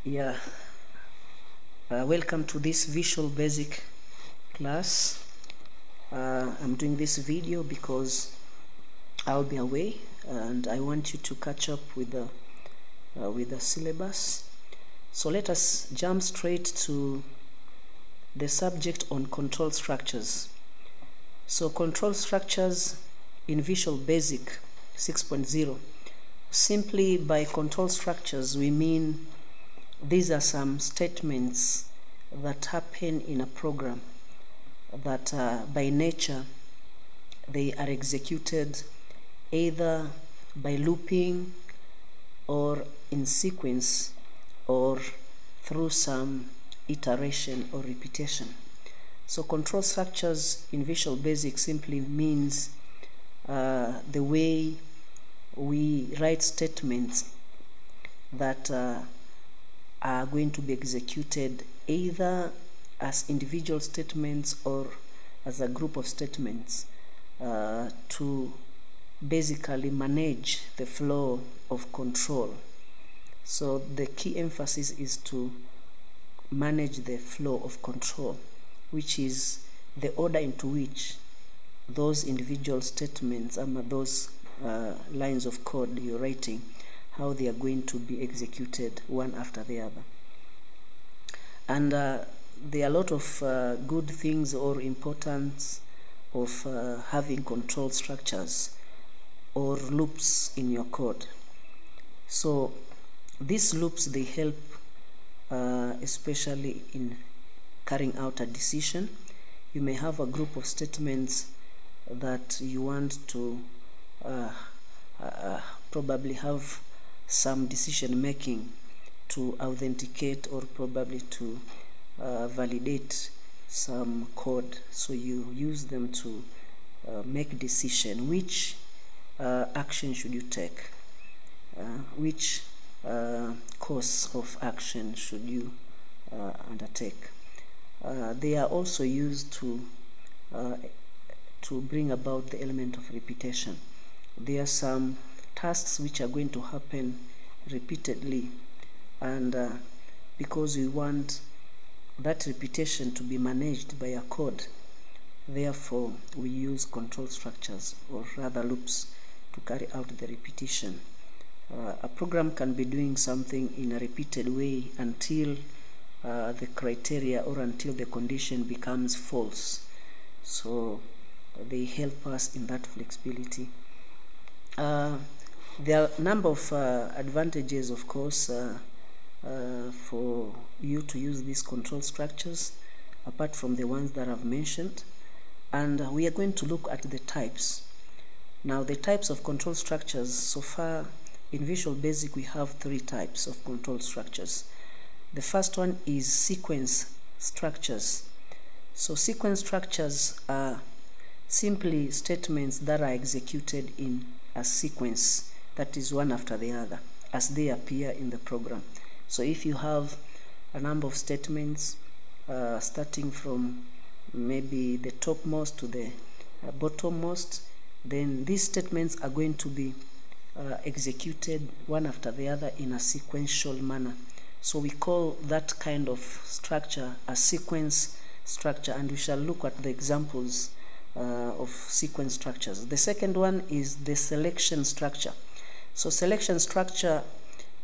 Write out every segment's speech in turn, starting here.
Yeah, welcome to this Visual Basic class. I'm doing this video because I'll be away and I want you to catch up with the syllabus. So let us jump straight to the subject on control structures. So control structures in Visual Basic 6.0. Simply by control structures we mean these are some statements that happen in a program that by nature they are executed either by looping or in sequence or through some iteration or repetition. So control structures in Visual Basic simply means the way we write statements that are going to be executed either as individual statements or as a group of statements to basically manage the flow of control. So the key emphasis is to manage the flow of control, which is the order into which those individual statements those lines of code you're writing, how they are going to be executed one after the other. And there are a lot of good things or importance of having control structures or loops in your code. So these loops, they help especially in carrying out a decision. You may have a group of statements that you want to probably have some decision making to authenticate or probably to validate some code. So you use them to make decision. Which action should you take? Which course of action should you undertake? They are also used to bring about the element of repetition. There are some tasks which are going to happen repeatedly, and because we want that repetition to be managed by a code, therefore we use control structures, or rather loops, to carry out the repetition. A program can be doing something in a repeated way until the criteria or until the condition becomes false. So they help us in that flexibility. There are a number of advantages, of course, for you to use these control structures, apart from the ones that I've mentioned. And we are going to look at the types. Now, the types of control structures, so far in Visual Basic, we have 3 types of control structures. The first one is sequence structures. So sequence structures are simply statements that are executed in a sequence, that is one after the other, as they appear in the program. So if you have a number of statements starting from maybe the topmost to the bottommost, then these statements are going to be executed one after the other in a sequential manner. So we call that kind of structure a sequence structure, and we shall look at the examples of sequence structures. The second one is the selection structure. So selection structure,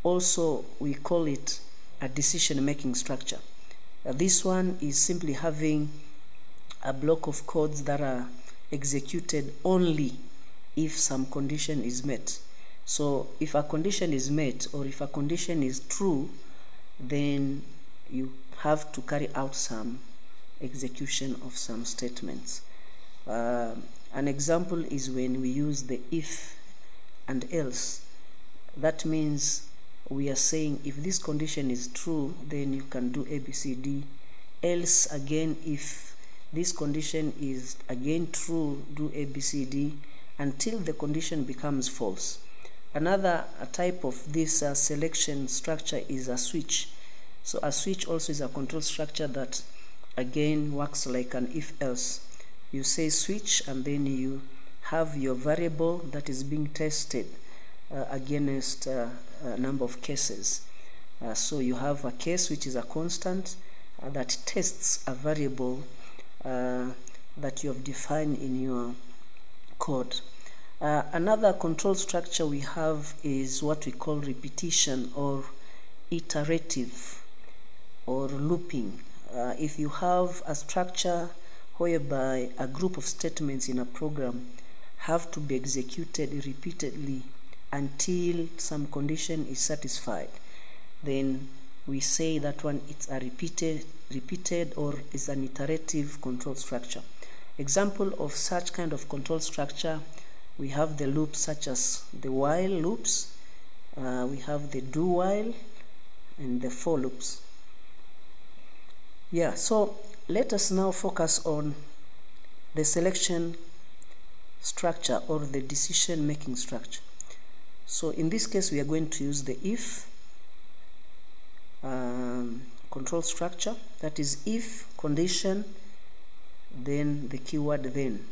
also we call it a decision-making structure. This one is simply having a block of codes that are executed only if some condition is met. So if a condition is met, or if a condition is true, then you have to carry out some execution of some statements. An example is when we use the if and else. That means we are saying if this condition is true, then you can do A, B, C, D. Else again, if this condition is again true, do A, B, C, D, until the condition becomes false. Another type of this selection structure is a switch. So a switch also is a control structure that again works like an if-else. You say switch, and then you have your variable that is being tested against a number of cases. So you have a case which is a constant that tests a variable that you have defined in your code. Another control structure we have is what we call repetition or iterative or looping. If you have a structure whereby a group of statements in a program have to be executed repeatedly until some condition is satisfied, then we say that one it's a repeated or is an iterative control structure. Example of such kind of control structure, we have the loops such as the while loops, we have the do while, and the for loops. Yeah, so let us now focus on the selection structure or the decision making structure. So in this case we are going to use the if control structure, that is if condition then the keyword then.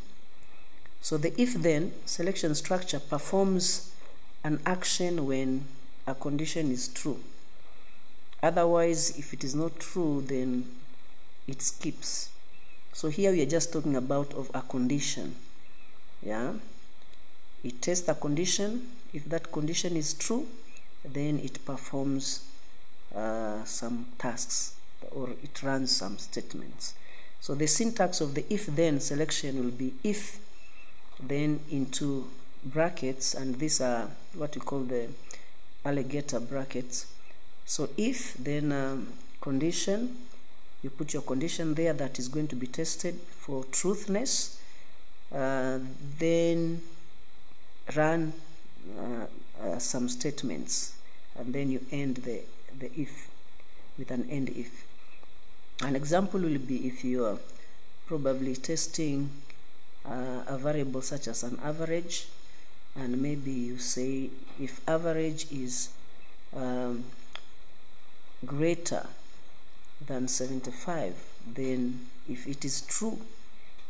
So the if then selection structure performs an action when a condition is true. Otherwise, if it is not true, then it skips. So here we are just talking about of a condition. Yeah, it tests a condition. If that condition is true, then it performs some tasks or it runs some statements. So the syntax of the if then selection will be if then into brackets, and these are what we call the alligator brackets. So if then condition, you put your condition there that is going to be tested for truthness, then run some statements, and then you end the if with an end if. An example will be if you are probably testing a variable such as an average, and maybe you say if average is greater than 75, then if it is true,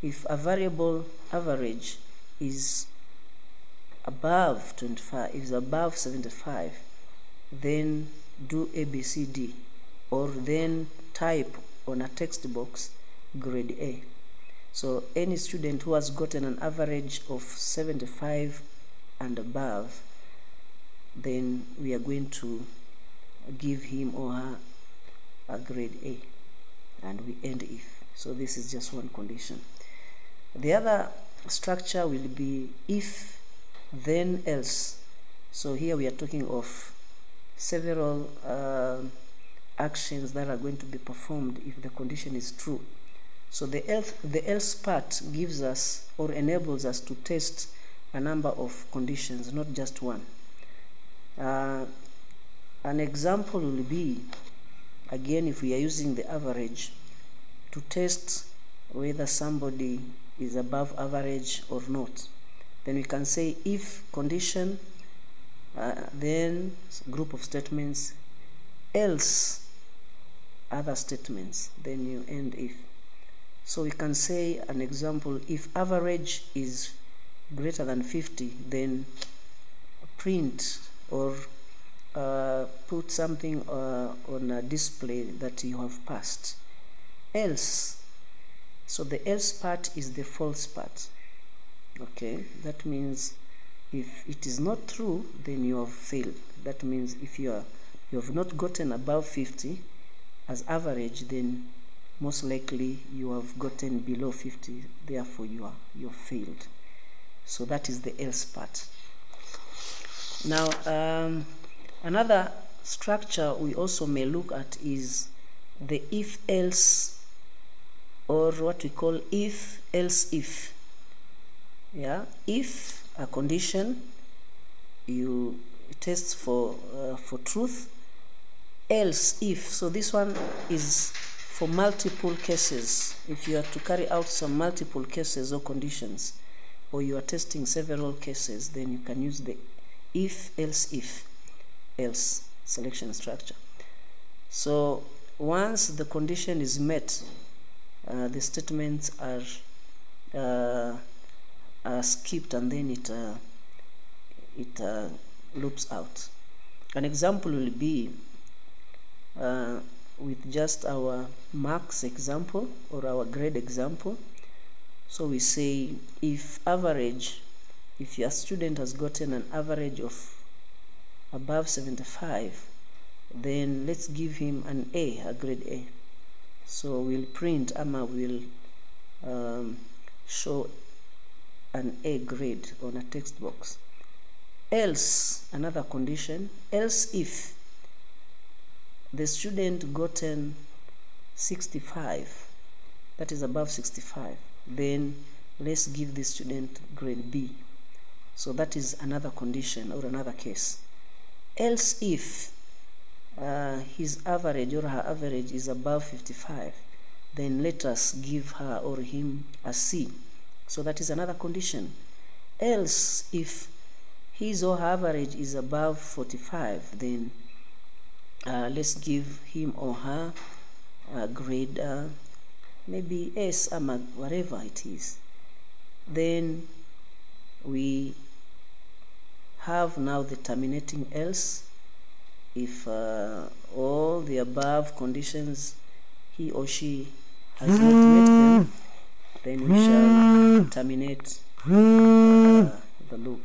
if a variable average is above 25, is above 75, then do ABCD, or then type on a text box grade A. So any student who has gotten an average of 75 and above, then we are going to give him or her a grade A, and we end if. So this is just one condition. The other structure will be if then else. So here we are talking of several actions that are going to be performed if the condition is true. So the else part gives us or enables us to test a number of conditions, not just one. An example will be, again, if we are using the average to test whether somebody is above average or not, then we can say if condition, then group of statements, else other statements, then you end if. So we can say an example, if average is greater than 50, then print or put something on a display that you have passed. Else, so the else part is the false part. Okay, that means if it is not true, then you have failed. That means if you have not gotten above 50 as average, then most likely you have gotten below 50, therefore you have failed. So that is the else part. Now another structure we also may look at is the if else, or what we call if else if. Yeah, if a condition you test for truth, else if. So this one is for multiple cases. If you are to carry out some multiple cases or conditions, or you are testing several cases, then you can use the if else selection structure. So once the condition is met, the statements are skipped, and then it loops out. An example will be with just our marks example or our grade example. So we say if your student has gotten an average of above 75, then let's give him an A, a grade A. So we'll print, will show an A grade on a text box. Else, another condition, else if the student gotten 65, that is above 65, then let's give the student grade B. So that is another condition or another case. Else if his average or her average is above 55, then let us give her or him a C. So that is another condition. Else if his or her average is above 45, then let's give him or her a grade maybe S, whatever it is. Then we have now the terminating else. If all the above conditions he or she has not met them, then we shall terminate the loop.